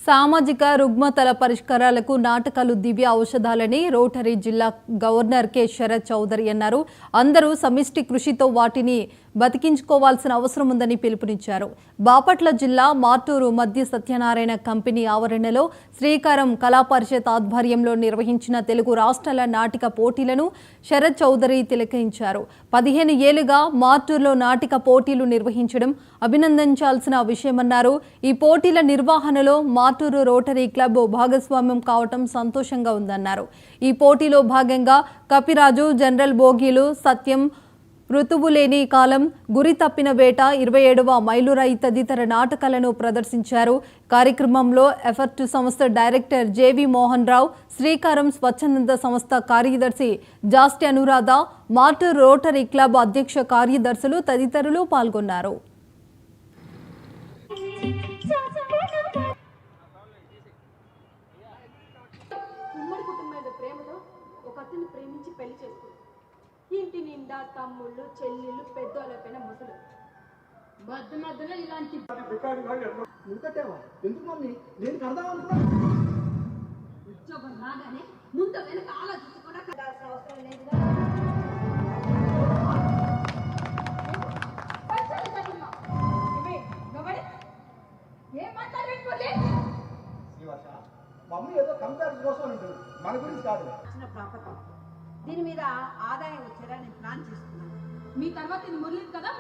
సామాజిక రుగ్మతల పరిష్కారాలకు నాటకాలు దివ్య ఔషధాలని రోటరీ జిల్లా గవర్నర్ కె శరత్ చౌదరి అన్నారు. అందరూ సమిష్టి కృషితో వాటిని బతికించుకోవాల్సిన అవసరం ఉందని పిలుపునిచ్చారు. బాపట్ల జిల్లా మార్టూరు మధ్య సత్యనారాయణ కంపెనీ ఆవరణలో శ్రీకారం కళా పరిషత్ ఆధ్వర్యంలో నిర్వహించిన తెలుగు రాష్ట్రాల నాటిక పోటీలను శరత్ చౌదరి తిలకించారు. 15 ఏళ్లుగా మార్టూరులో నాటిక పోటీలు నిర్వహించడం అభినందించాల్సిన విషయమన్నారు. ఈ పోటీల నిర్వహణలో మార్టూరు రోటరీ క్లబ్ భాగస్వామ్యం కావటం సంతోషంగా ఉందన్నారు. ఈ పోటీలో భాగంగా కపిరాజు, జనరల్ బోగీలు, సత్యం, ఋతువు లేని కాలం, గురి తప్పిన వేట, 27వ మైలురాయి తదితర నాటకాలను ప్రదర్శించారు. కార్యక్రమంలో ఎఫర్ట్ సంస్థ డైరెక్టర్ జేవి మోహన్ రావు, శ్రీకారం స్వచ్ఛంద సంస్థ కార్యదర్శి జాస్టి అనురాధ, మార్టూరు రోటరీ క్లబ్ అధ్యక్ష కార్యదర్శులు తదితరులు పాల్గొన్నారు. ఇంటి నిండా తమ్ముళ్ళు, చెల్లెళ్ళు, పెద్దోళ్ళపైన ముసలు మధ్య మధ్యలో ఇలాంటి ఉద్యోగం రాగానే ముందు వెనక ఆలోచించకుండా అవసరం లేదు. ఏం మాట్లాడుకోలే మన గురించి కాదు. ప్రాపకం దీని మీద ఆదాయం వచ్చేలా నేను ప్లాన్ చేస్తున్నాను. మీ తర్వాత ఇది మురళి కదా,